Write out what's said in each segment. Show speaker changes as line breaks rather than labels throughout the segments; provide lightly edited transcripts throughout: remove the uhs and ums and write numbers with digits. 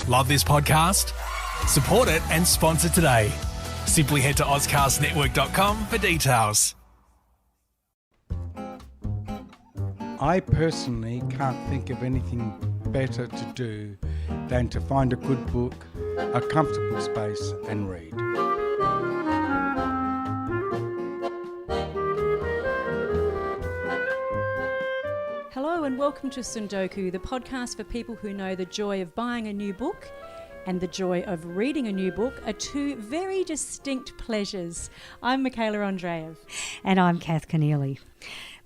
Love this podcast? Support it and sponsor today. Simply head to ozcastnetwork.com for details.
I personally can't think of anything better to do than to find a good book, a comfortable space and read.
Hello and welcome to Tsundoku, the podcast for people who know the joy of buying a new book and the joy of reading a new book are two very distinct pleasures. I'm Michaela Andreev.
And I'm Cath Keneally.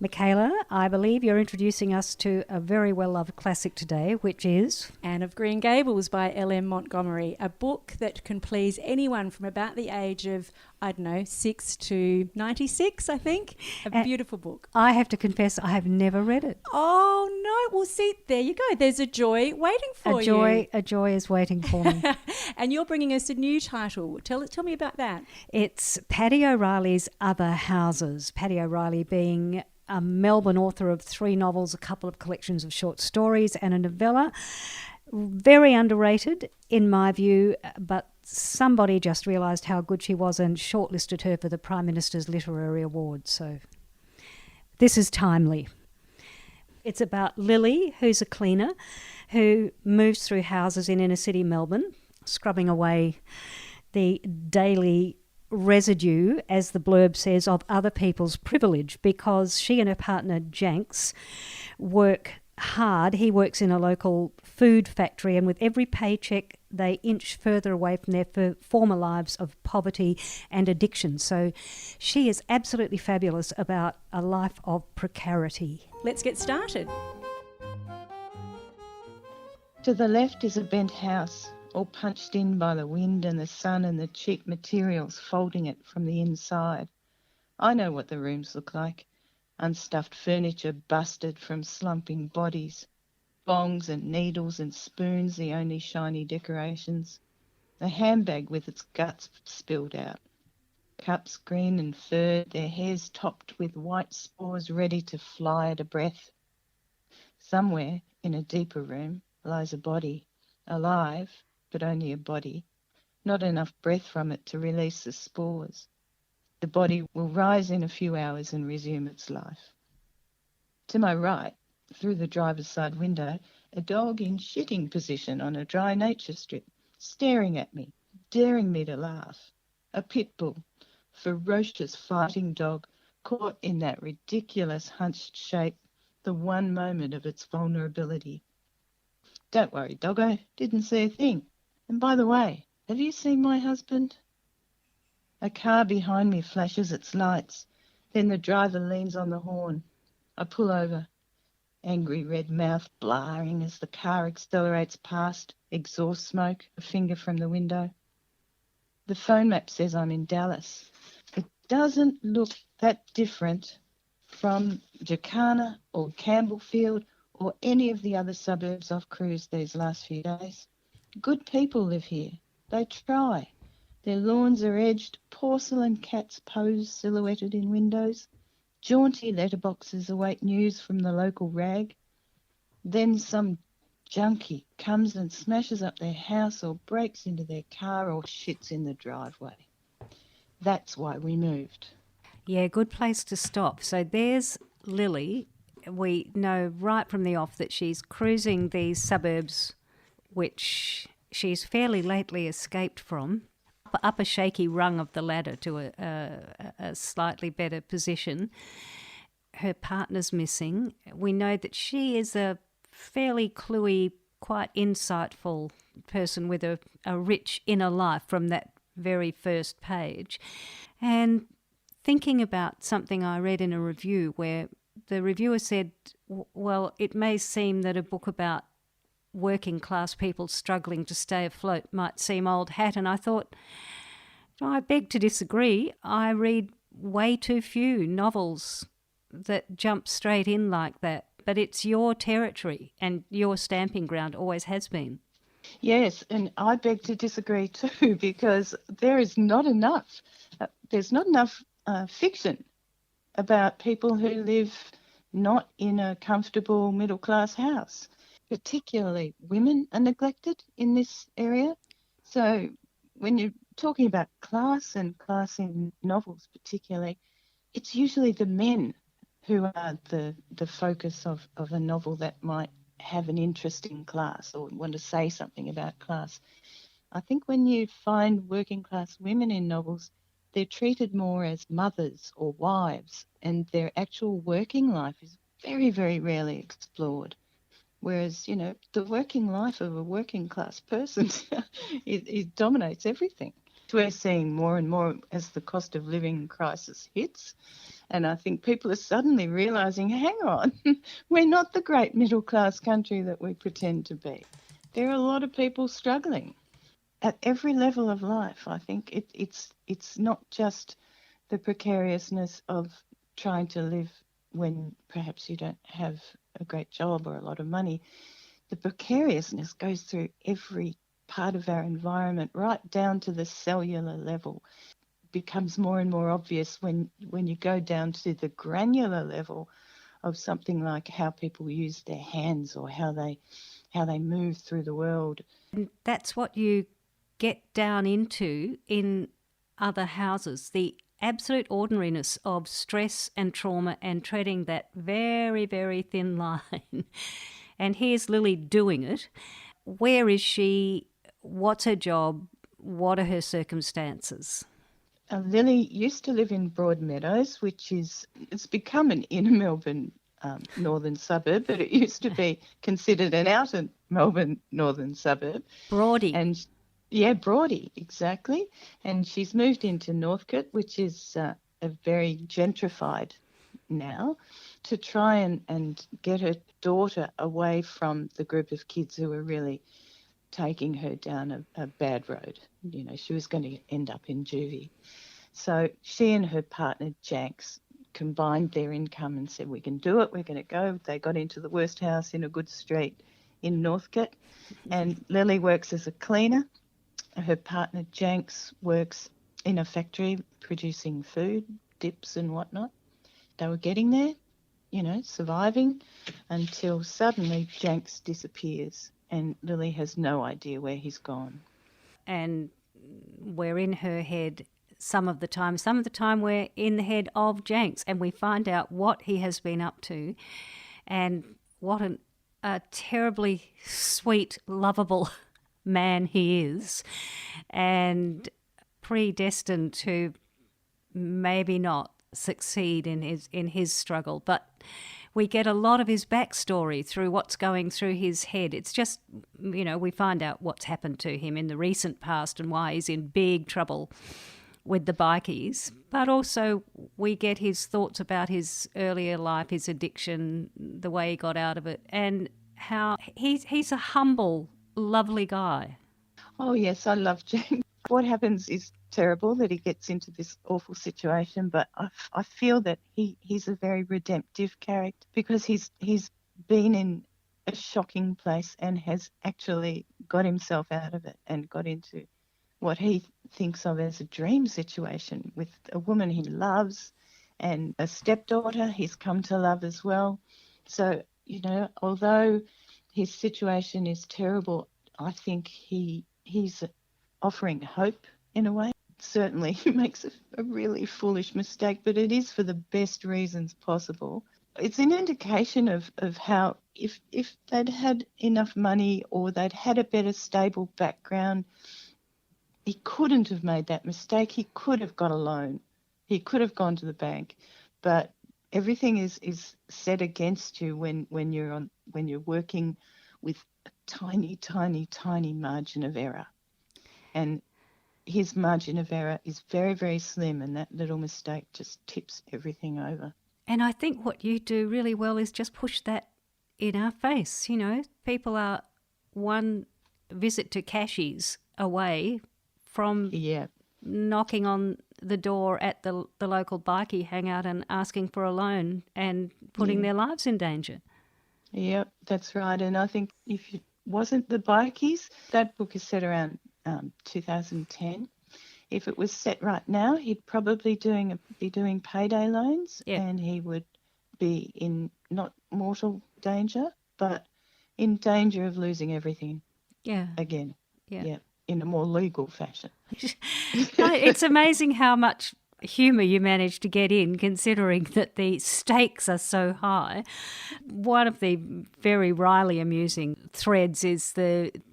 Michaela, I believe you're introducing us to a very well-loved classic today, which is
Anne of Green Gables by LM Montgomery, a book that can please anyone from about the age of, 6 to 96, I think. A beautiful book.
I have to confess, I have never read it.
Oh, no. Well, see, there you go. There's a joy waiting for you.
A joy is waiting for me.
And you're bringing us a new title. Tell me about that.
It's Paddy O'Reilly's Other Houses. Paddy O'Reilly being a Melbourne author of 3 novels, a couple of collections of short stories and a novella. Very underrated in my view, but somebody just realised how good she was and shortlisted her for the Prime Minister's Literary Award. So this is timely. It's about Lily, who's a cleaner, who moves through houses in inner city Melbourne, scrubbing away the daily residue, as the blurb says, of other people's privilege, because she and her partner Janks work hard. He works in a local food factory, and with every paycheck they inch further away from their former lives of poverty and addiction. So she is absolutely fabulous about a life of precarity.
Let's get started.
To the left is a bent house, all punched in by the wind and the sun and the cheap materials folding it from the inside. I know what the rooms look like. Unstuffed furniture busted from slumping bodies. Bongs and needles and spoons, the only shiny decorations. A handbag with its guts spilled out. Cups green and furred, their hairs topped with white spores ready to fly at a breath. Somewhere, in a deeper room, lies a body, alive, but only a body, not enough breath from it to release the spores. The body will rise in a few hours and resume its life. To my right, through the driver's side window, a dog in shitting position on a dry nature strip, staring at me, daring me to laugh. A pit bull, ferocious fighting dog, caught in that ridiculous hunched shape, the one moment of its vulnerability. Don't worry, doggo, didn't see a thing. And by the way, have you seen my husband? A car behind me flashes its lights. Then the driver leans on the horn. I pull over, angry red mouth blaring as the car accelerates past, exhaust smoke, a finger from the window. The phone map says I'm in Dallas. It doesn't look that different from Jacana or Campbellfield or any of the other suburbs I've cruised these last few days. Good people live here. They try. Their lawns are edged, porcelain cats pose silhouetted in windows. Jaunty letterboxes await news from the local rag. Then some junkie comes and smashes up their house or breaks into their car or shits in the driveway. That's why we moved.
Yeah, good place to stop. So there's Lily. We know right from the off that she's cruising these suburbs which she's fairly lately escaped from, up a shaky rung of the ladder to a slightly better position. Her partner's missing. We know that she is a fairly cluey, quite insightful person with a rich inner life from that very first page. And thinking about something I read in a review where the reviewer said, well, it may seem that a book about working class people struggling to stay afloat might seem old hat, and I thought, I beg to disagree. I read way too few novels that jump straight in like that, but it's your territory and your stamping ground, always has been.
Yes, and I beg to disagree too, because there is not enough. There's not enough fiction about people who live not in a comfortable middle-class house. particularly women are neglected in this area. So when you're talking about class and class in novels particularly, it's usually the men who are the focus of a novel that might have an interest in class or want to say something about class. I think when you find working class women in novels, they're treated more as mothers or wives, and their actual working life is very, very rarely explored. Whereas, the working life of a working class person, it dominates everything. We're seeing more and more as the cost of living crisis hits. And I think people are suddenly realising, hang on, we're not the great middle class country that we pretend to be. There are a lot of people struggling at every level of life. I think it's not just the precariousness of trying to live when perhaps you don't have a great job or a lot of money. The precariousness goes through every part of our environment, right down to the cellular level. Becomes more and more obvious when you go down to the granular level of something like how people use their hands or how they move through the world.
And that's what you get down into in other houses, the absolute ordinariness of stress and trauma and treading that very, very thin line. And here's Lily doing it. Where is she? What's her job? What are her circumstances?
Lily used to live in Broadmeadows, it's become an inner Melbourne northern suburb, but it used to be considered an outer Melbourne northern suburb.
Broady.
And yeah, Broady, exactly. And she's moved into Northcote, which is a very gentrified now, to try and get her daughter away from the group of kids who are really taking her down a bad road. She was going to end up in juvie. So she and her partner, Janks, combined their income and said, we can do it, we're going to go. They got into the worst house in a good street in Northcote. And Lily works as a cleaner. Her partner, Janks, works in a factory producing food, dips and whatnot. They were getting there, surviving, until suddenly Janks disappears and Lily has no idea where he's gone.
And we're in her head some of the time we're in the head of Janks, and we find out what he has been up to and what a terribly sweet, lovable man he is, and predestined to maybe not succeed in his struggle. But we get a lot of his backstory through what's going through his head. It's just, we find out what's happened to him in the recent past and why he's in big trouble with the bikies. But also we get his thoughts about his earlier life, his addiction, the way he got out of it, and how he's a humble, lovely guy.
Oh, yes, I love James. What happens is terrible that he gets into this awful situation, but I feel that he's a very redemptive character because he's been in a shocking place and has actually got himself out of it and got into what he thinks of as a dream situation with a woman he loves and a stepdaughter he's come to love as well. So, although his situation is terrible, I think he's offering hope in a way. Certainly he makes a really foolish mistake, but it is for the best reasons possible. It's an indication of how if they'd had enough money or they'd had a better stable background, he couldn't have made that mistake. He could have got a loan. He could have gone to the bank. But everything is set against you when you're working with a tiny, tiny, tiny margin of error. And his margin of error is very, very slim, and that little mistake just tips everything over.
And I think what you do really well is just push that in our face. People are one visit to Cashies away from knocking on the door at the local bikie hangout and asking for a loan and putting their lives in danger.
Yep, that's right. And I think if it wasn't the bikies, that book is set around 2010. If it was set right now, he'd probably be doing payday loans, and he would be in not mortal danger. But in danger of losing everything again.
Yeah.
In a more legal fashion.
It's amazing how much humour you manage to get in, considering that the stakes are so high. One of the very wryly amusing threads is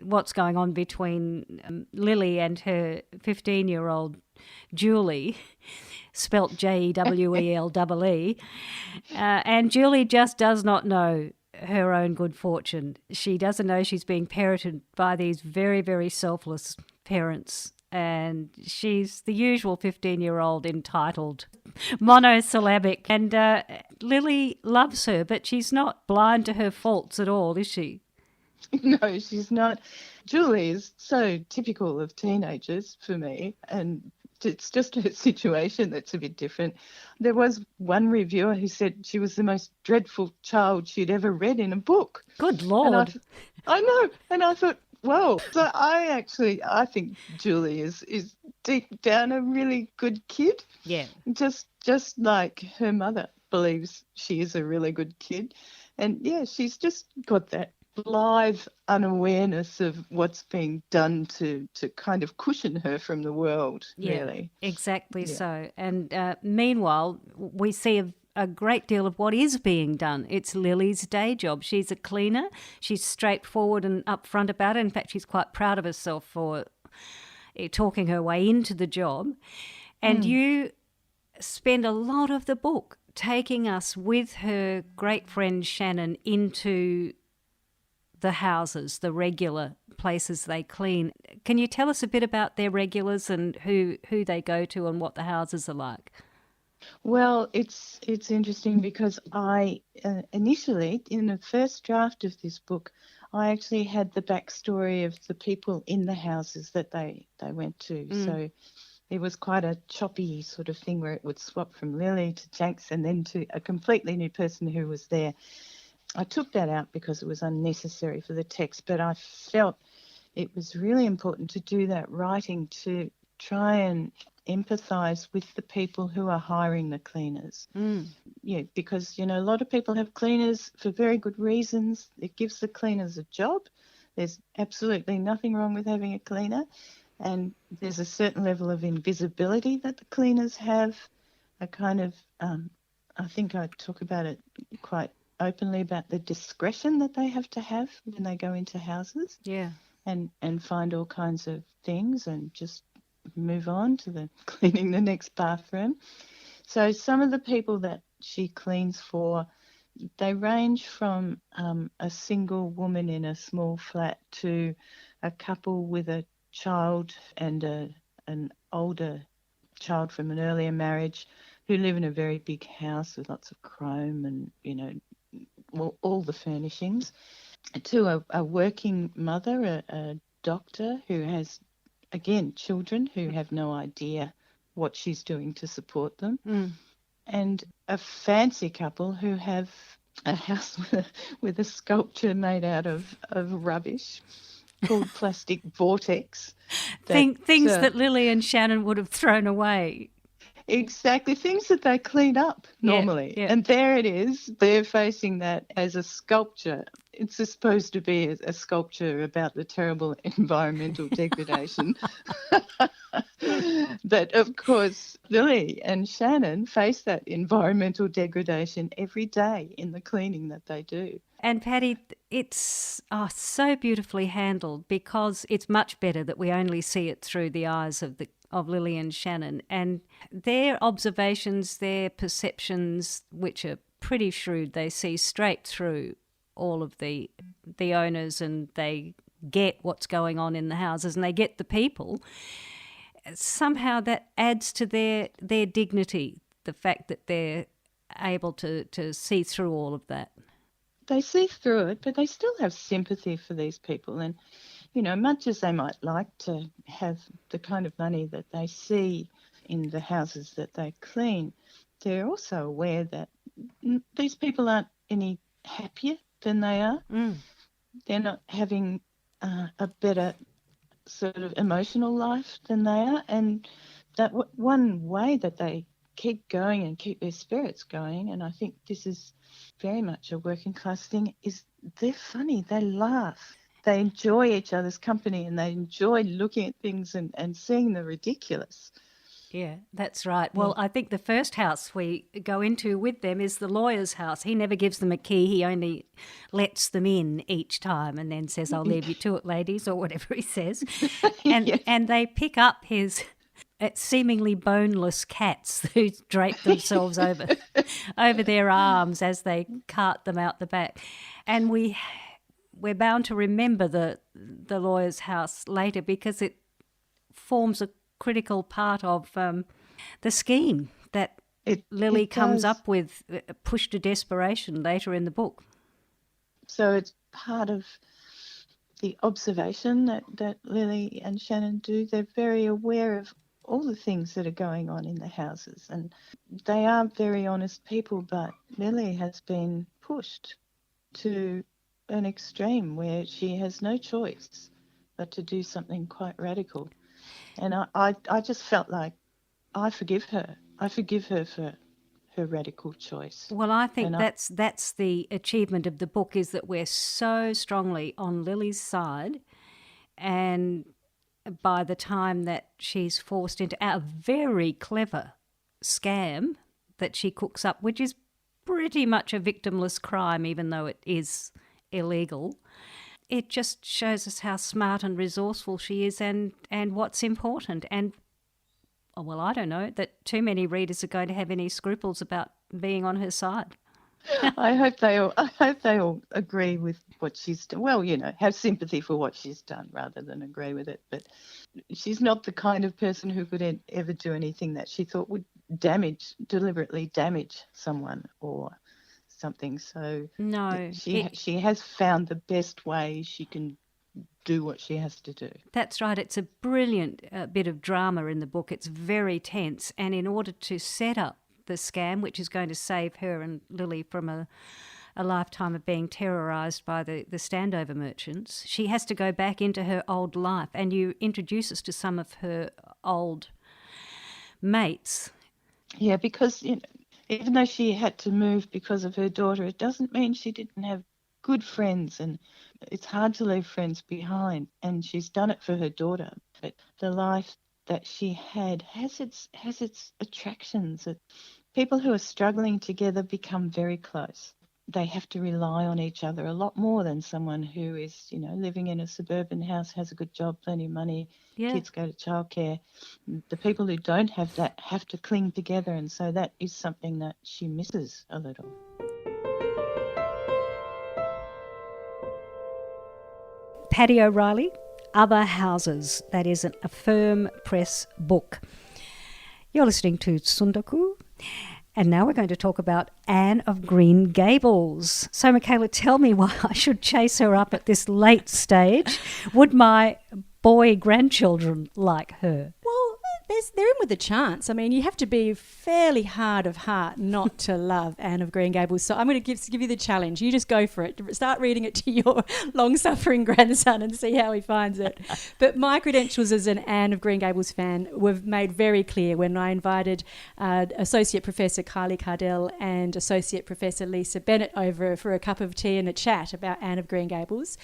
what's going on between Lily and her 15-year-old Julie, spelt Jewellee, and Julie just does not know her own good fortune. She doesn't know she's being parented by these very, very selfless parents, and she's the usual 15-year-old entitled, monosyllabic, and Lily loves her, but she's not blind to her faults at all, is she?
No, she's not. Julie is so typical of teenagers for me, and it's just her situation that's a bit different. There was one reviewer who said she was the most dreadful child she'd ever read in a book.
Good Lord.
And I know. And I thought, well, so I think Julie is deep down a really good kid.
Yeah.
Just like her mother believes she is a really good kid. And, yeah, she's just got that blithe unawareness of what's being done to kind of cushion her from the world, really.
Exactly so. And meanwhile, we see a great deal of what is being done. It's Lily's day job. She's a cleaner. She's straightforward and upfront about it. In fact, she's quite proud of herself for talking her way into the job. And you spend a lot of the book taking us with her great friend Shannon into the houses, the regular places they clean. Can you tell us a bit about their regulars and who they go to and what the houses are like?
Well, it's interesting because I initially, in the first draft of this book, I actually had the backstory of the people in the houses that they went to. So it was quite a choppy sort of thing where it would swap from Lily to Janks and then to a completely new person who was there. I took that out because it was unnecessary for the text, but I felt it was really important to do that writing to try and empathise with the people who are hiring the cleaners. Yeah, because, a lot of people have cleaners for very good reasons. It gives the cleaners a job. There's absolutely nothing wrong with having a cleaner. And there's a certain level of invisibility that the cleaners have, a kind of, I think I talk about it quite openly about the discretion that they have to have when they go into houses.
Yeah.
And find all kinds of things and just move on to the cleaning the next bathroom. So some of the people that she cleans for, they range from a single woman in a small flat to a couple with a child and an older child from an earlier marriage who live in a very big house with lots of chrome and, all the furnishings, to a working mother, a doctor who has, again, children who have no idea what she's doing to support them, and a fancy couple who have a house with a sculpture made out of rubbish called Plastic Vortex.
Things that Lily and Shannon would have thrown away.
Exactly, things that they clean up normally.
Yeah.
And there it is. They're facing that as a sculpture. It's supposed to be a sculpture about the terrible environmental degradation that, of course, Lily and Shannon face that environmental degradation every day in the cleaning that they do.
And Paddy, it's so beautifully handled because it's much better that we only see it through the eyes of Lily and Shannon, and their observations, their perceptions, which are pretty shrewd, they see straight through all of the owners, and they get what's going on in the houses and they get the people. Somehow that adds to their dignity, the fact that they're able to see through all of that.
They see through it, but they still have sympathy for these people. And, much as they might like to have the kind of money that they see in the houses that they clean, they're also aware that these people aren't any happier than they are. They're not having a better sort of emotional life than they are. And that one way that they keep going and keep their spirits going, and I think this is very much a working class thing, is they're funny. They laugh. They enjoy each other's company, and they enjoy looking at things and seeing the ridiculous.
Yeah, that's right. Well, I think the first house we go into with them is the lawyer's house. He never gives them a key. He only lets them in each time and then says, I'll leave you to it, ladies, or whatever he says. And
Yes.
and they pick up his seemingly boneless cats who drape themselves over their arms as they cart them out the back. And we're bound to remember the lawyer's house later because it forms a critical part of the scheme that Lily comes up with, pushed to desperation later in the book.
So it's part of the observation that Lily and Shannon do. They're very aware of all the things that are going on in the houses, and they are very honest people, but Lily has been pushed to an extreme where she has no choice but to do something quite radical. And I just felt like I forgive her. I forgive her for her radical choice.
Well, I think that's the achievement of the book, is that we're so strongly on Lily's side, and by the time that she's forced into a very clever scam that she cooks up, which is pretty much a victimless crime, even though it is illegal, it just shows us how smart and resourceful she is and what's important. And, well, I don't know that too many readers are going to have any scruples about being on her side.
I hope they all agree with what she's done. Well, have sympathy for what she's done rather than agree with it. But she's not the kind of person who could ever do anything that she thought would deliberately damage someone or something. So
no,
she has found the best way she can do what she has to do.
That's right. It's a brilliant bit of drama in the book. It's very tense, and in order to set up the scam, which is going to save her and Lily from a lifetime of being terrorised by the standover merchants, she has to go back into her old life, and you introduce us to some of her old mates.
Yeah, because even though she had to move because of her daughter, it doesn't mean she didn't have good friends, and it's hard to leave friends behind, and she's done it for her daughter. But the life that she had has its attractions. People who are struggling together become very close. They have to rely on each other a lot more than someone who is, living in a suburban house, has a good job, plenty of money, kids go to childcare. The people who don't have that have to cling together, and so that is something that she misses a little.
Paddy O'Reilly, Other Houses. That is an Affirm Press book. You're listening to Tsundoku, and now we're going to talk about Anne of Green Gables. So, Michaela, tell me why I should chase her up at this late stage. Would my boy grandchildren like her?
Well, they're in with a chance. I mean, you have to be fairly hard of heart not to love Anne of Green Gables. So I'm going to give you the challenge. You just go for it. Start reading it to your long-suffering grandson and see how he finds it. But my credentials as an Anne of Green Gables fan were made very clear when I invited Associate Professor Kylie Cardell and Associate Professor Lisa Bennett over for a cup of tea and a chat about Anne of Green Gables.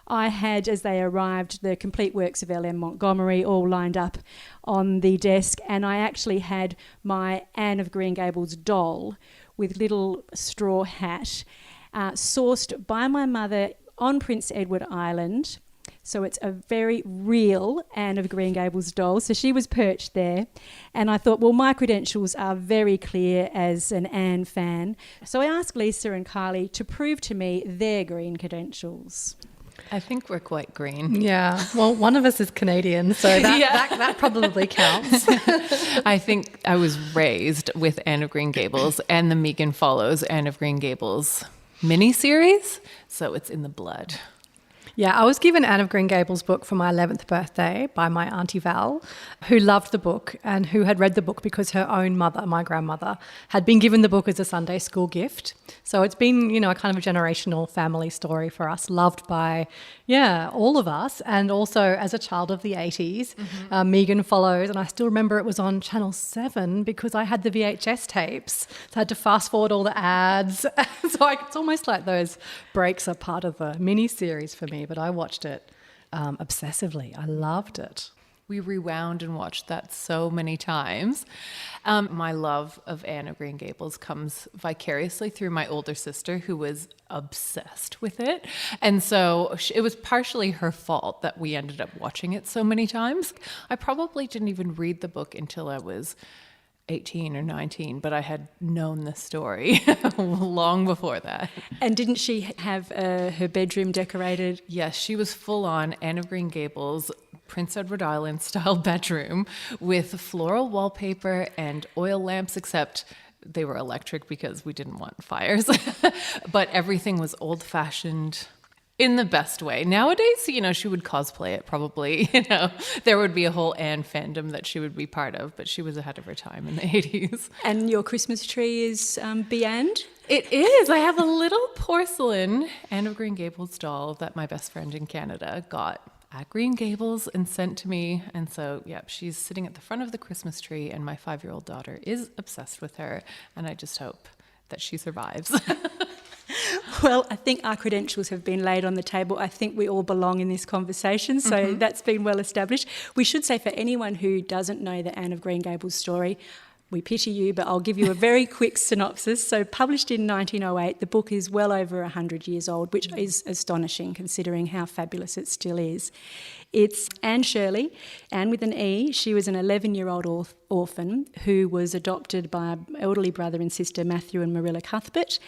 I had, as they arrived, the complete works of LM Montgomery all lined up on the desk, and I actually had my Anne of Green Gables doll with little straw hat, sourced by my mother on Prince Edward Island. So it's a very real Anne of Green Gables doll. So she was perched there, and I thought, well, my credentials are very clear as an Anne fan. So I asked Lisa and Kylie to prove to me their green credentials.
I think we're quite green.
Yeah. Well, one of us is Canadian, so that probably counts.
I think I was raised with Anne of Green Gables and the Megan Follows Anne of Green Gables miniseries, so it's in the blood.
Yeah, I was given Anne of Green Gables' book for my 11th birthday by my Auntie Val, who loved the book and who had read the book because her own mother, my grandmother, had been given the book as a Sunday school gift. So it's been, you know, a kind of a generational family story for us, loved by, all of us. And also as a child of the 80s, Megan follows, and I still remember it was on Channel 7 because I had the VHS tapes. So I had to fast forward all the ads. So it's almost like those breaks are part of the mini-series for me, but I watched it obsessively. I loved it.
We rewound and watched that so many times. My love of Anne of Green Gables comes vicariously through my older sister, who was obsessed with it. And so it was partially her fault that we ended up watching it so many times. I probably didn't even read the book until I was 18 or 19, but I had known the story long before that.
And didn't she have her bedroom decorated?
Yes, she was full on Anne of Green Gables, Prince Edward Island style bedroom with floral wallpaper and oil lamps, except they were electric because we didn't want fires. But everything was old fashioned in the best way. Nowadays, you know, she would cosplay it probably, you know, there would be a whole Anne fandom that she would be part of, but she was ahead of her time in the 80s.
And your Christmas tree is Beyond?
It is. I have a little porcelain Anne of Green Gables doll that my best friend in Canada got at Green Gables and sent to me. And so, she's sitting at the front of the Christmas tree, and my 5-year-old daughter is obsessed with her. And I just hope that she survives.
Well, I think our credentials have been laid on the table. I think we all belong in this conversation, so that's been well established. We should say, for anyone who doesn't know the Anne of Green Gables story, we pity you, but I'll give you a very quick synopsis. So published in 1908, the book is well over 100 years old, which is astonishing considering how fabulous it still is. It's Anne Shirley, Anne with an E. She was an 11-year-old orphan who was adopted by an elderly brother and sister, Matthew and Marilla Cuthbert.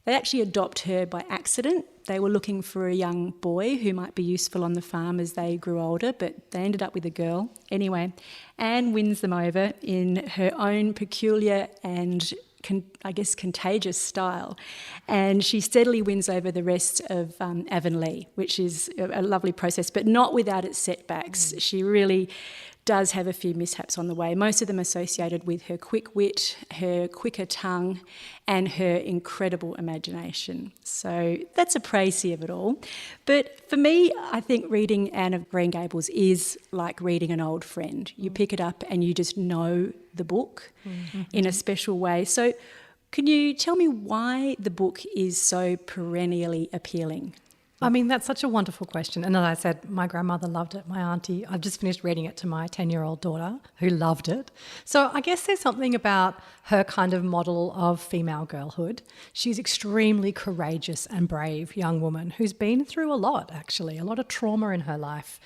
They actually adopt her by accident. They were looking for a young boy who might be useful on the farm as they grew older, but they ended up with a girl. Anyway, Anne wins them over in her own peculiar and contagious style. And she steadily wins over the rest of Avonlea, which is a lovely process, but not without its setbacks. She really does have a few mishaps on the way, most of them associated with her quick wit, her quicker tongue, and her incredible imagination. So that's a précis of it all. But for me, I think reading Anne of Green Gables is like reading an old friend. You pick it up and you just know the book in a special way. So can you tell me why the book is so perennially appealing?
I mean, that's such a wonderful question. And as I said, my grandmother loved it, my auntie. I've just finished reading it to my 10-year-old daughter who loved it. So I guess there's something about her kind of model of female girlhood. She's extremely courageous and brave young woman who's been through a lot, actually, a lot of trauma in her life,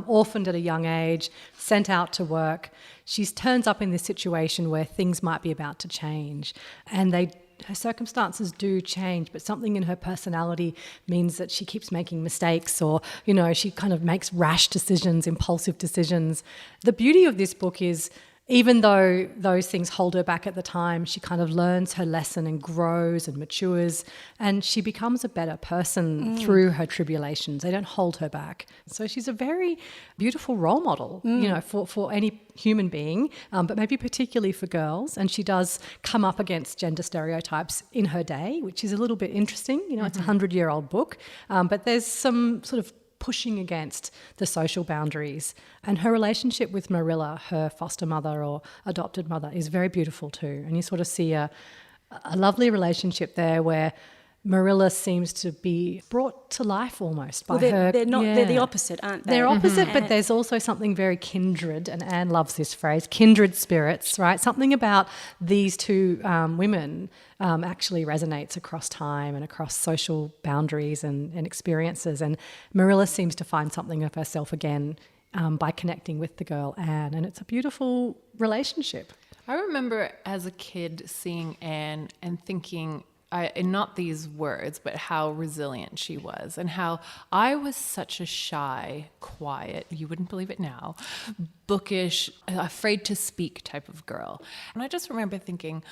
orphaned at a young age, sent out to work. She turns up in this situation where things might be about to change, and her circumstances do change, but something in her personality means that she keeps making mistakes, or, you know, she kind of makes rash decisions, impulsive decisions. The beauty of this book is, even though those things hold her back at the time, she kind of learns her lesson and grows and matures, and she becomes a better person through her tribulations. They don't hold her back. So she's a very beautiful role model, you know, for any human being, but maybe particularly for girls. And she does come up against gender stereotypes in her day, which is a little bit interesting. You know, it's a 100-year-old book, but there's some sort of pushing against the social boundaries. And her relationship with Marilla, her foster mother or adopted mother, is very beautiful too. And you sort of see a lovely relationship there where Marilla seems to be brought to life almost by her.
They're not. They're the opposite, aren't they?
They're opposite, but there's also something very kindred, and Anne loves this phrase, kindred spirits, right? Something about these two women actually resonates across time and across social boundaries and experiences. And Marilla seems to find something of herself again by connecting with the girl Anne, and it's a beautiful relationship.
I remember as a kid seeing Anne and thinking, and not these words, but how resilient she was, and how I was such a shy, quiet, you wouldn't believe it now, bookish, afraid to speak type of girl. And I just remember thinking,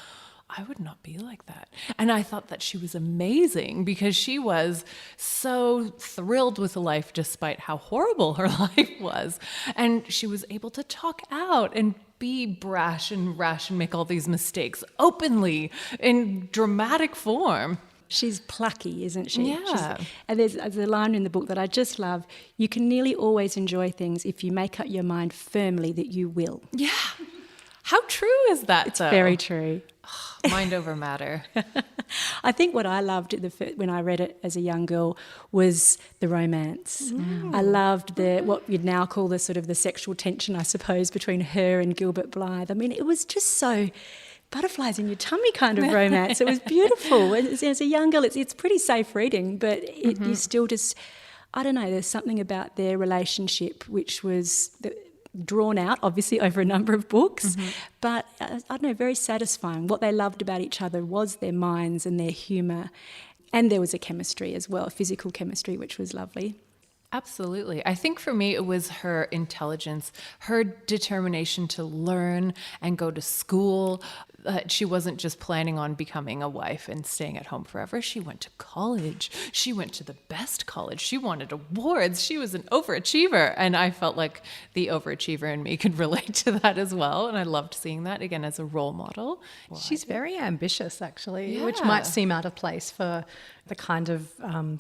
I would not be like that. And I thought that she was amazing because she was so thrilled with life despite how horrible her life was. And she was able to talk out and be brash and rash and make all these mistakes openly in dramatic form.
She's plucky, isn't she?
Yeah.
And there's a line in the book that I just love. You can nearly always enjoy things if you make up your mind firmly that you will.
Yeah. How true is that, though?
Very true.
Mind over matter.
I think what I loved when I read it as a young girl was the romance. I loved what you'd now call the sort of the sexual tension, I suppose, between her and Gilbert Blythe. I mean, it was just so butterflies in your tummy kind of romance. It was beautiful. As a young girl, it's pretty safe reading, but you still just, I don't know, there's something about their relationship which was drawn out, obviously, over a number of books, but I don't know, very satisfying. What they loved about each other was their minds and their humour, and there was a chemistry as well, physical chemistry, which was lovely.
Absolutely. I think for me, it was her intelligence, her determination to learn and go to school. She wasn't just planning on becoming a wife and staying at home forever. She went to college. She went to the best college. She wanted awards. She was an overachiever. And I felt like the overachiever in me could relate to that as well. And I loved seeing that, again, as a role model.
She's very ambitious, actually,
Yeah.
which might seem out of place for the kind of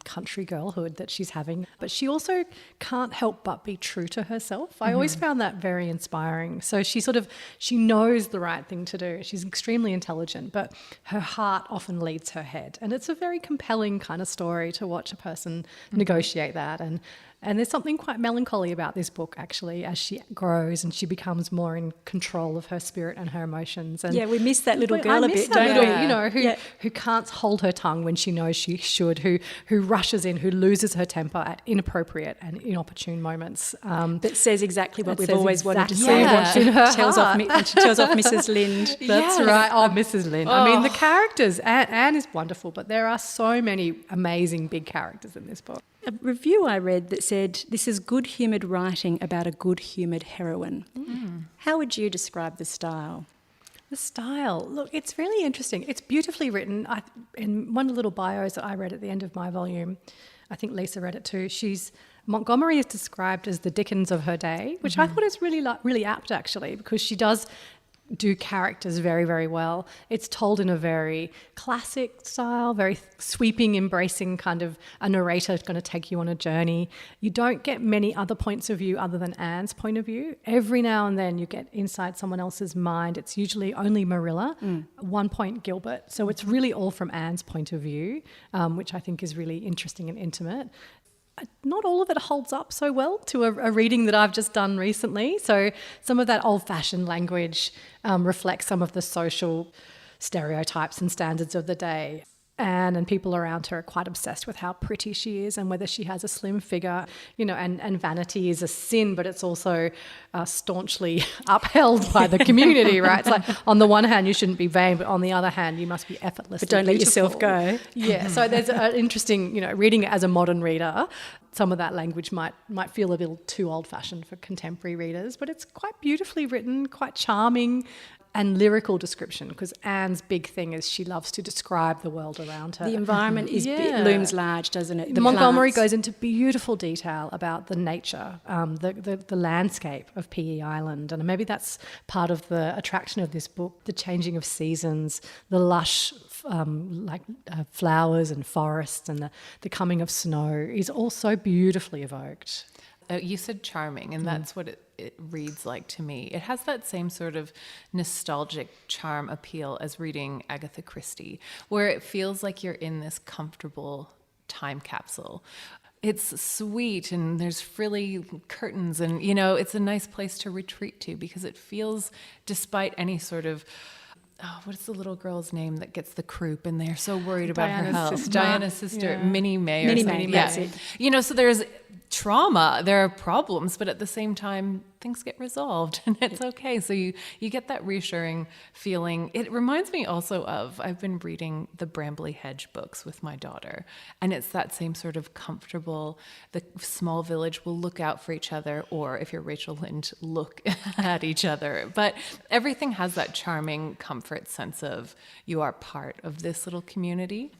country girlhood that she's having. But she also can't help but be true to herself. I always found that very inspiring. So she knows the right thing to do. She's extremely intelligent, but her heart often leads her head. And it's a very compelling kind of story to watch a person negotiate that. And there's something quite melancholy about this book, actually, as she grows and she becomes more in control of her spirit and her emotions. And
we miss that little girl a bit, don't we?
You know, who can't hold her tongue when she knows she should, who rushes in, who loses her temper at inappropriate and inopportune moments.
That says exactly what we've always wanted to see.
What's in her heart.
And she tells off Mrs. Lind.
That's right. Oh, Mrs. Lind. I mean, the characters, Anne is wonderful, but there are so many amazing big characters in this book.
A review I read that said, this is good-humoured writing about a good-humoured heroine. How would you describe the style?
The style. Look, it's really interesting. It's beautifully written. In one of the little bios that I read at the end of my volume, I think Lisa read it too, Montgomery is described as the Dickens of her day, which I thought is really apt, actually, because she does do characters very, very well. It's told in a very classic style, very sweeping, embracing kind of a narrator is going to take you on a journey. You don't get many other points of view other than Anne's point of view. Every now and then you get inside someone else's mind. It's usually only Marilla, at one point Gilbert. So it's really all from Anne's point of view, which I think is really interesting and intimate. Not all of it holds up so well to a reading that I've just done recently. So some of that old-fashioned language reflects some of the social stereotypes and standards of the day. Anne and people around her are quite obsessed with how pretty she is and whether she has a slim figure, you know, and vanity is a sin, but it's also staunchly upheld by the community, right? It's like, on the one hand, you shouldn't be vain, but on the other hand, you must be effortless.
But don't let yourself go.
Yeah, so there's an interesting, you know, reading it as a modern reader, some of that language might feel a little too old-fashioned for contemporary readers, but it's quite beautifully written, quite charming, and lyrical description, because Anne's big thing is she loves to describe the world around her.
The environment looms large, doesn't it?
Montgomery goes into beautiful detail about the nature, the landscape of P.E. Island, and maybe that's part of the attraction of this book, the changing of seasons, the lush flowers and forests, and the coming of snow is also beautifully evoked.
You said charming, and that's what it reads like to me. It has that same sort of nostalgic charm appeal as reading Agatha Christie, where it feels like you're in this comfortable time capsule. It's sweet and there's frilly curtains and, you know, it's a nice place to retreat to because it feels, despite any sort of what is the little girl's name that gets the croup and they're so worried about her health? Diana's sister, Minnie May or something.
Minnie May,
You know, so there's trauma, there are problems, but at the same time, things get resolved and it's okay. So you get that reassuring feeling. It reminds me also of, I've been reading the Brambley Hedge books with my daughter, and it's that same sort of comfortable, the small village will look out for each other, or if you're Rachel Lynde, look at each other. But everything has that charming comfort sense of you are part of this little community.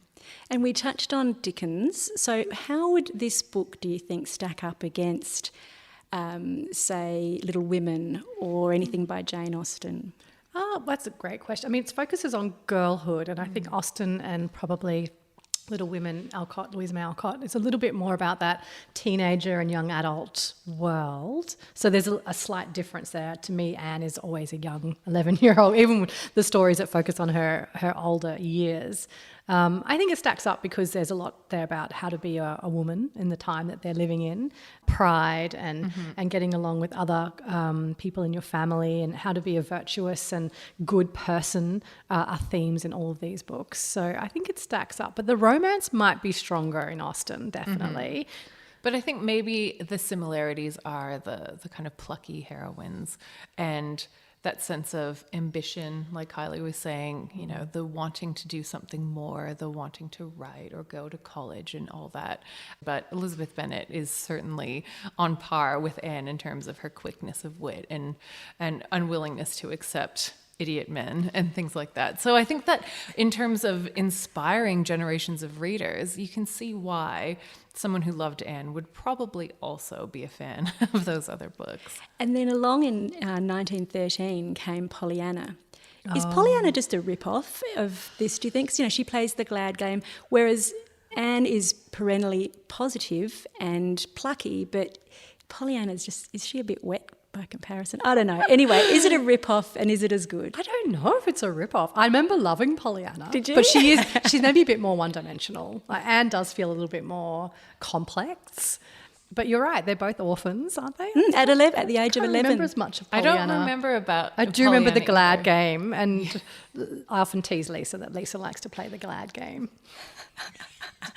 And we touched on Dickens. So how would this book, do you think, stack up against, say, Little Women or anything by Jane Austen?
Oh, that's a great question. I mean, it focuses on girlhood, and I think Austen and probably Little Women, Louisa May Alcott, it's a little bit more about that teenager and young adult world. So there's a slight difference there. To me, Anne is always a young 11-year-old, even with the stories that focus on her older years. I think it stacks up because there's a lot there about how to be a woman in the time that they're living in, pride and getting along with other people in your family, and how to be a virtuous and good person are themes in all of these books. So I think it stacks up. But the romance might be stronger in Austen, definitely.
But I think maybe the similarities are the kind of plucky heroines and that sense of ambition, like Kylie was saying, you know, the wanting to do something more, the wanting to write or go to college and all that. But Elizabeth Bennet is certainly on par with Anne in terms of her quickness of wit and unwillingness to accept idiot men and things like that. So I think that in terms of inspiring generations of readers, you can see why someone who loved Anne would probably also be a fan of those other books.
And then along in 1913 came Pollyanna. Is Pollyanna just a rip-off of this, do you think? 'Cause, you know, she plays the glad game, whereas Anne is perennially positive and plucky, but Pollyanna's just, is she a bit wet by comparison? I don't know. Anyway, is it a rip-off and is it as good?
I don't know if it's a rip-off. I remember loving Pollyanna.
Did you?
But she's maybe a bit more one-dimensional. Like, Anne does feel a little bit more complex. But you're right, they're both orphans, aren't they?
At the age of 11.
I don't remember as much of Pollyanna.
I don't remember about
I do remember the glad game, and I often tease Lisa that Lisa likes to play the glad game.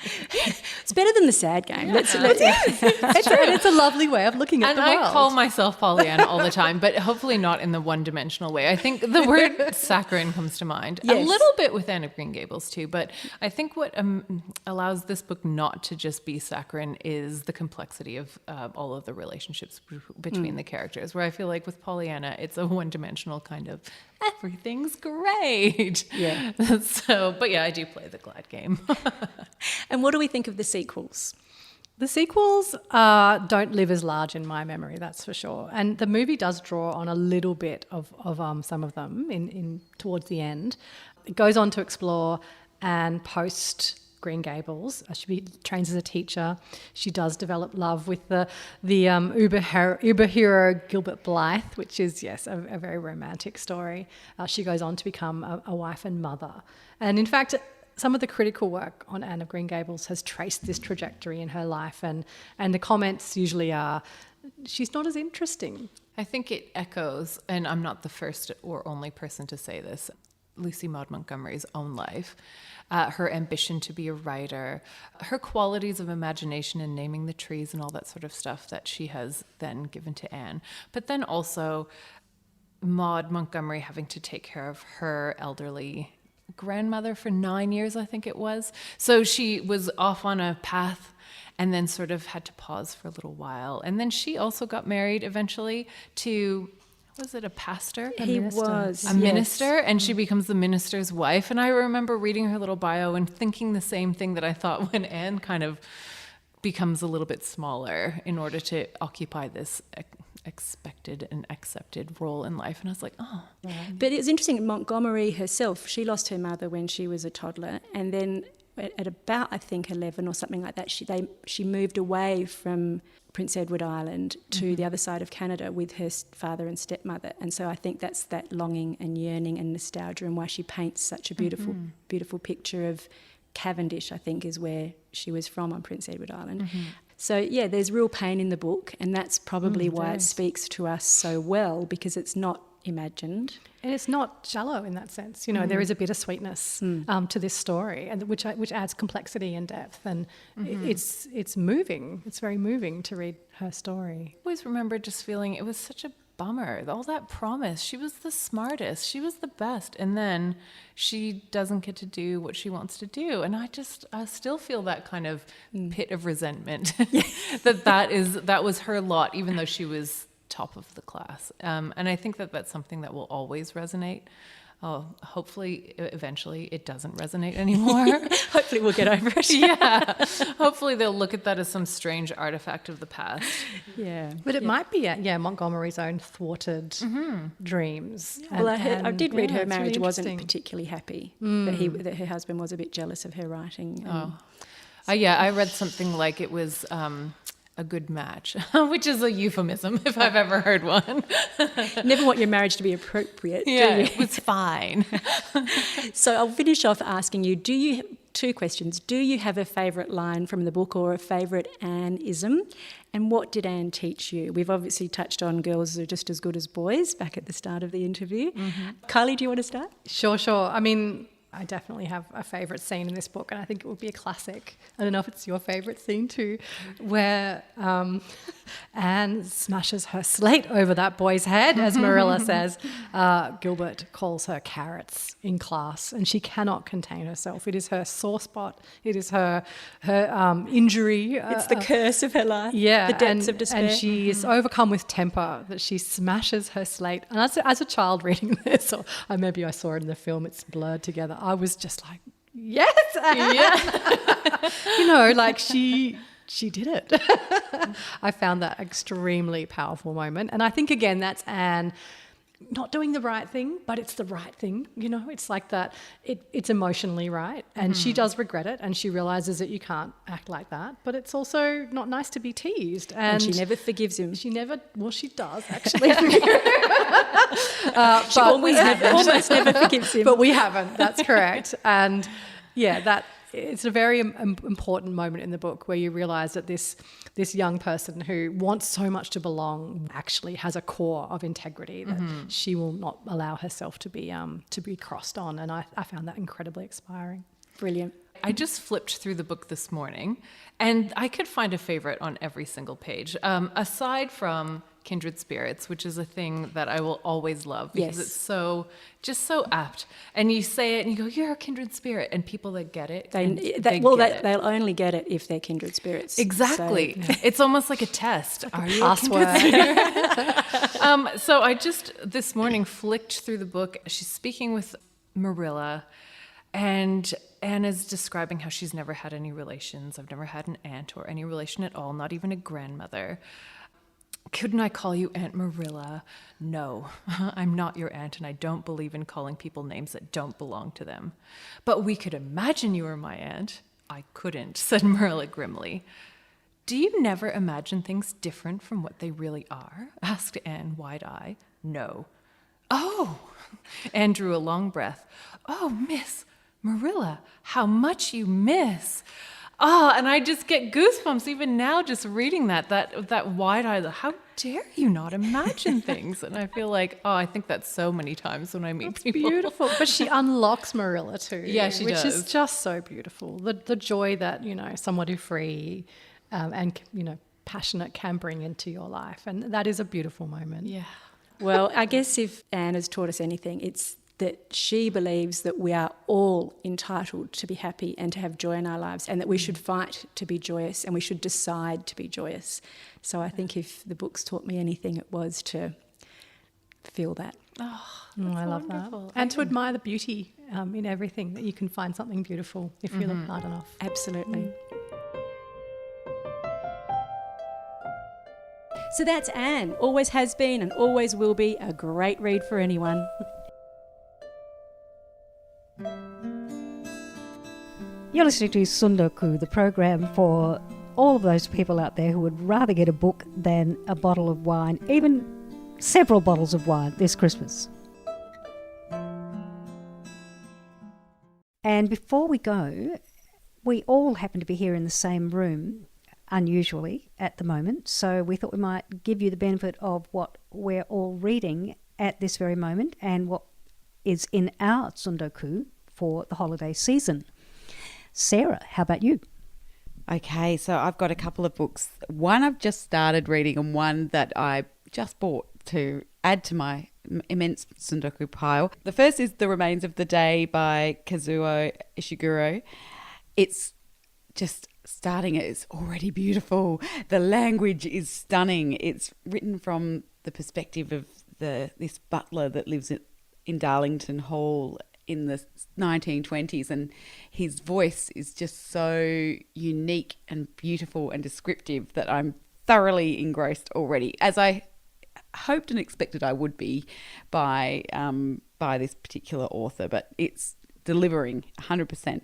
It's better than the sad game.
It's a lovely way of looking at the world.
And I call myself Pollyanna all the time, but hopefully not in the one-dimensional way. I think the word saccharine comes to mind.
Yes.
A little bit with Anne of Green Gables too, but I think what allows this book not to just be saccharine is the complexity of all of the relationships between the characters, where I feel like with Pollyanna, it's a one-dimensional kind of everything's great.
Yeah.
So, but yeah, I do play the glad game.
And what do we think of the sequels?
The sequels don't live as large in my memory, that's for sure. And the movie does draw on a little bit of some of them in towards the end. It goes on to explore Anne post Green Gables. She trains as a teacher. She does develop love with the uber hero Gilbert Blythe, which is, yes, a very romantic story. She goes on to become a wife and mother. And in fact, some of the critical work on Anne of Green Gables has traced this trajectory in her life, and the comments usually are, she's not as interesting.
I think it echoes, and I'm not the first or only person to say this, Lucy Maud Montgomery's own life, her ambition to be a writer, her qualities of imagination and naming the trees and all that sort of stuff that she has then given to Anne. But then also Maud Montgomery having to take care of her elderly grandmother for 9 years, I think it was. So she was off on a path and then sort of had to pause for a little while. And then she also got married eventually to, was it a pastor?
He was.
A minister, and she becomes the minister's wife. And I remember reading her little bio and thinking the same thing that I thought when Anne kind of becomes a little bit smaller in order to occupy this expected and accepted role in life. And I was like, oh.
But it was interesting, Montgomery herself, she lost her mother when she was a toddler, and then at about, I think, 11 or something like that, she moved away from Prince Edward Island to the other side of Canada with her father and stepmother. And so I think that's that longing and yearning and nostalgia, and why she paints such a beautiful, beautiful picture of Cavendish, I think, is where she was from on Prince Edward Island. So, yeah, there's real pain in the book, and that's probably why it speaks to us so well, because it's not imagined.
And it's not shallow in that sense. You know, there is a bittersweetness to this story, and which adds complexity and depth. And it's moving. It's very moving to read her story.
I always remember just feeling it was such a bummer. All that promise. She was the smartest. She was the best. And then she doesn't get to do what she wants to do. And I still feel that kind of pit of resentment that was her lot, even though she was top of the class. And I think that's something that will always resonate. Oh, hopefully, eventually it doesn't resonate anymore.
Hopefully we'll get over it.
Yeah. Hopefully they'll look at that as some strange artifact of the past.
Yeah.
But it might be, Montgomery's own thwarted dreams.
Well, I did read her
it's
marriage
really
wasn't
interesting.
particularly happy, that her husband was a bit jealous of her writing.
I read something like it was a good match, which is a euphemism if I've ever heard one.
Never want your marriage to be appropriate, do you?
It was fine.
So I'll finish off asking you, two questions. Do you have a favourite line from the book or a favourite Anne-ism? And what did Anne teach you? We've obviously touched on girls are just as good as boys back at the start of the interview. Kylie, do you want to start?
Sure. I mean, I definitely have a favourite scene in this book, and I think it would be a classic. I don't know if it's your favourite scene too, where Anne smashes her slate over that boy's head, as Marilla says. Gilbert calls her carrots in class, and she cannot contain herself. It is her sore spot. It is her injury.
It's the curse of her life.
Yeah,
the depths of despair.
And she is overcome with temper that she smashes her slate. And as a child reading this, or maybe I saw it in the film, it's blurred together. I was just like, yes, you know, like she did it. I found that extremely powerful moment, and I think again that's Anne not doing the right thing, but it's the right thing. You know, it's like that. It's emotionally right, and she does regret it, and she realizes that you can't act like that. But it's also not nice to be teased, and
she never forgives him.
She does actually.
She almost never forgives him.
But we haven't. That's correct. And yeah, it's a very important moment in the book where you realise that this young person who wants so much to belong actually has a core of integrity that she will not allow herself to be crossed on. And I found that incredibly inspiring.
Brilliant.
I just flipped through the book this morning, and I could find a favourite on every single page, aside from kindred spirits, which is a thing that I will always love because it's so apt. And you say it and you go, you're a kindred spirit, and people that get it,
they'll only get it if they're kindred spirits.
Exactly. So, it's almost like a test. Are you
a
kindred spirit? So I just this morning flicked through the book. She's speaking with Marilla, and Anna's describing how she's never had any relations. I've never had an aunt or any relation at all, not even a grandmother. Couldn't I call you Aunt Marilla? No, I'm not your aunt, and I don't believe in calling people names that don't belong to them. But we could imagine you were my aunt. I couldn't, said Marilla grimly. Do you never imagine things different from what they really are? Asked Anne, wide-eyed. No. Oh, Anne drew a long breath. Oh, Miss Marilla, how much you miss. And I just get goosebumps even now just reading that wide-eyed, how dare you not imagine things? And I feel like, I think that so many times when I meet people.
Beautiful. But she unlocks Marilla too.
Yeah, she does.
Which is just so beautiful. The joy that, somebody free and, passionate can bring into your life. And that is a beautiful moment.
Yeah.
Well, I guess if Anne has taught us anything, it's that she believes that we are all entitled to be happy and to have joy in our lives, and that we should fight to be joyous and we should decide to be joyous. So I think if the book's taught me anything, it was to feel that.
I love that. And to admire the beauty in everything, that you can find something beautiful if you look hard enough.
Absolutely. So that's Anne. Always has been and always will be a great read for anyone.
You're listening to Tsundoku, the program for all of those people out there who would rather get a book than a bottle of wine, even several bottles of wine this Christmas. And before we go, we all happen to be here in the same room, unusually at the moment, so we thought we might give you the benefit of what we're all reading at this very moment and what is in our Tsundoku for the holiday season. Sarah, how about you?
Okay, so I've got a couple of books. One I've just started reading and one that I just bought to add to my immense Tsundoku pile. The first is The Remains of the Day by Kazuo Ishiguro. It's just starting, it's already beautiful. The language is stunning. It's written from the perspective of this butler that lives in Darlington Hall in the 1920s, and his voice is just so unique and beautiful and descriptive that I'm thoroughly engrossed already, as I hoped and expected I would be by this particular author, but it's delivering 100%.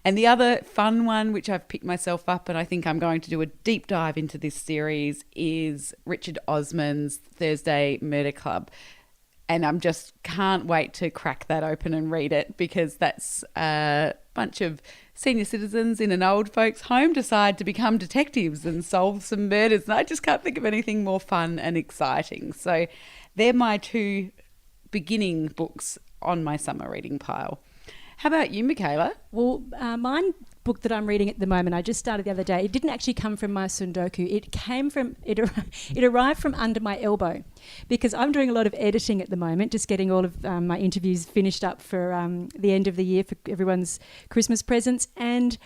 And the other fun one, which I've picked myself up and I think I'm going to do a deep dive into this series, is Richard Osman's Thursday Murder Club. And I'm just can't wait to crack that open and read it, because that's a bunch of senior citizens in an old folks' home decide to become detectives and solve some murders. And I just can't think of anything more fun and exciting. So they're my two beginning books on my summer reading pile. How about you, Michaela?
Well, mine book that I'm reading at the moment, I just started the other day. It didn't actually come from my Tsundoku. It arrived from under my elbow, because I'm doing a lot of editing at the moment, just getting all of my interviews finished up for the end of the year for everyone's Christmas presents, and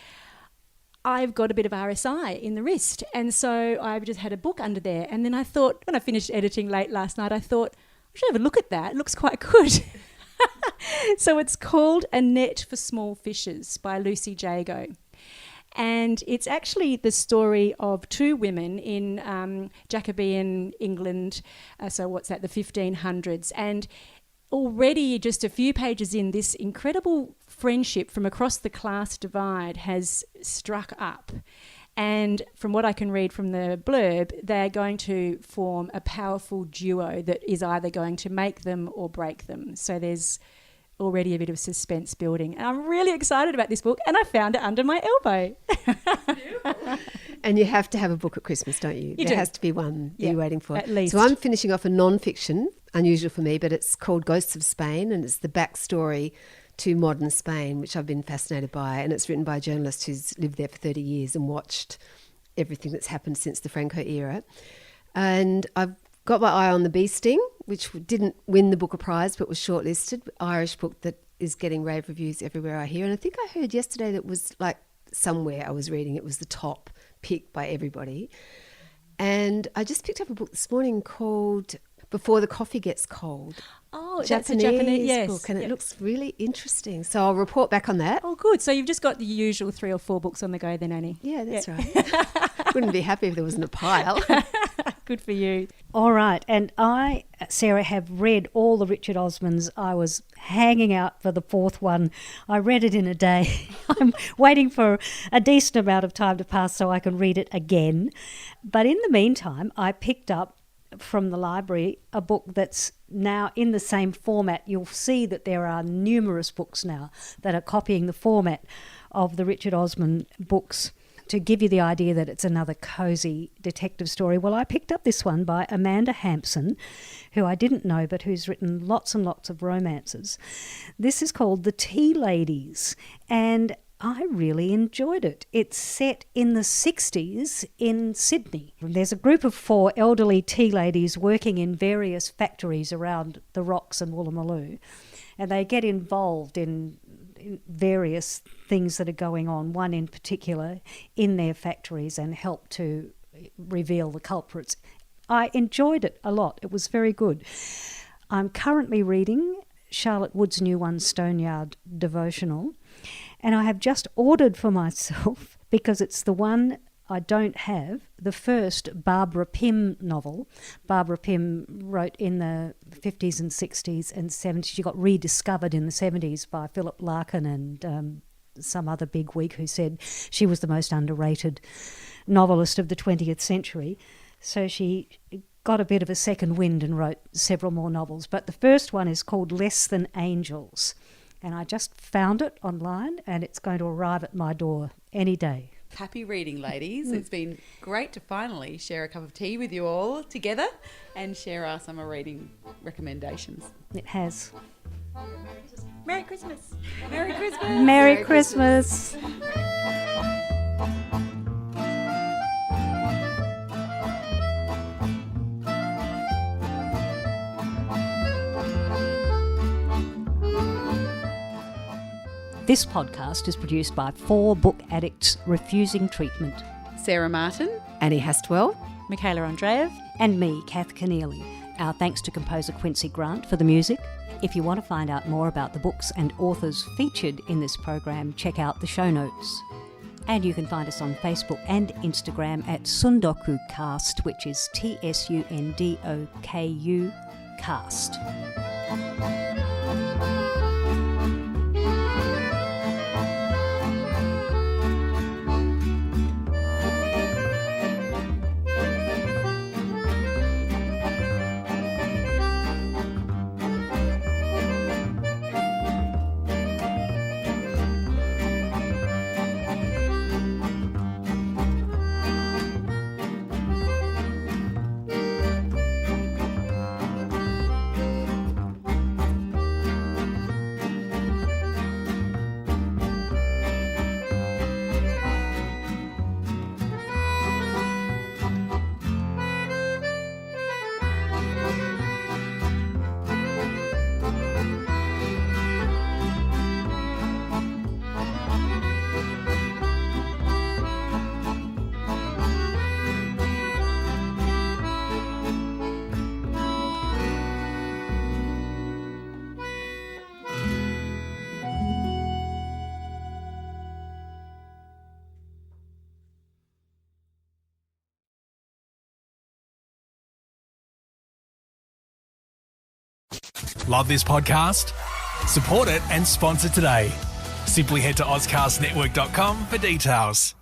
I've got a bit of RSI in the wrist, and so I've just had a book under there. And then I thought, when I finished editing late last night, I thought I should have a look at that. It looks quite good. So it's called A Net for Small Fishes by Lucy Jago. And it's actually the story of two women in Jacobean England, the 1500s. And already just a few pages in, this incredible friendship from across the class divide has struck up. And from what I can read from the blurb, they're going to form a powerful duo that is either going to make them or break them. So there's already a bit of suspense building. And I'm really excited about this book, and I found it under my elbow.
And you have to have a book at Christmas, don't you? There has to be one you're waiting for.
At least.
So I'm finishing off a non-fiction, unusual for me, but it's called Ghosts of Spain, and it's the backstory to modern Spain, which I've been fascinated by, and it's written by a journalist who's lived there for 30 years and watched everything that's happened since the Franco era. And I've got my eye on The Bee Sting, which didn't win the Booker Prize but was shortlisted, Irish book that is getting rave reviews everywhere I hear. And I think I heard yesterday that was like somewhere I was reading, it was the top pick by everybody. And I just picked up a book this morning called Before the Coffee Gets Cold.
Oh, that's a Japanese
book, and it looks really interesting. So I'll report back on that.
Oh, good. So you've just got the usual 3 or 4 books on the go then, Annie?
Yeah, that's right. Wouldn't be happy if there wasn't a pile.
Good for you.
All right. And I, Sarah, have read all the Richard Osmans. I was hanging out for the 4th one. I read it in a day. I'm waiting for a decent amount of time to pass so I can read it again. But in the meantime, I picked up from the library a book that's now in the same format. You'll see that there are numerous books now that are copying the format of the Richard Osman books to give you the idea that it's another cosy detective story. Well, I picked up this one by Amanda Hampson, who I didn't know but who's written lots and lots of romances. This is called The Tea Ladies, and I really enjoyed it. It's set in the 60s in Sydney. There's a group of 4 elderly tea ladies working in various factories around the Rocks and Woolloomooloo, and they get involved in various things that are going on, one in particular in their factories, and help to reveal the culprits. I enjoyed it a lot. It was very good. I'm currently reading Charlotte Wood's new one, Stoneyard Devotional, and I have just ordered for myself, because it's the one I don't have, the first Barbara Pym novel. Barbara Pym wrote in the 50s and 60s and 70s. She got rediscovered in the 70s by Philip Larkin and some other bigwig who said she was the most underrated novelist of the 20th century. So she got a bit of a second wind and wrote several more novels. But the first one is called Less Than Angels. And I just found it online, and it's going to arrive at my door any day.
Happy reading, ladies. It's been great to finally share a cup of tea with you all together and share our summer reading recommendations.
It has.
Merry Christmas.
Merry Christmas.
Merry Christmas. This podcast is produced by 4 book addicts refusing treatment.
Sarah Martin.
Annie Hastwell.
Michaela Andreev.
And me, Cath Keneally. Our thanks to composer Quincy Grant for the music. If you want to find out more about the books and authors featured in this program, check out the show notes. And you can find us on Facebook and Instagram at Tsundoku Cast, which is TSUNDOKU Cast.
Love this podcast? Support it and sponsor today. Simply head to oscastnetwork.com for details.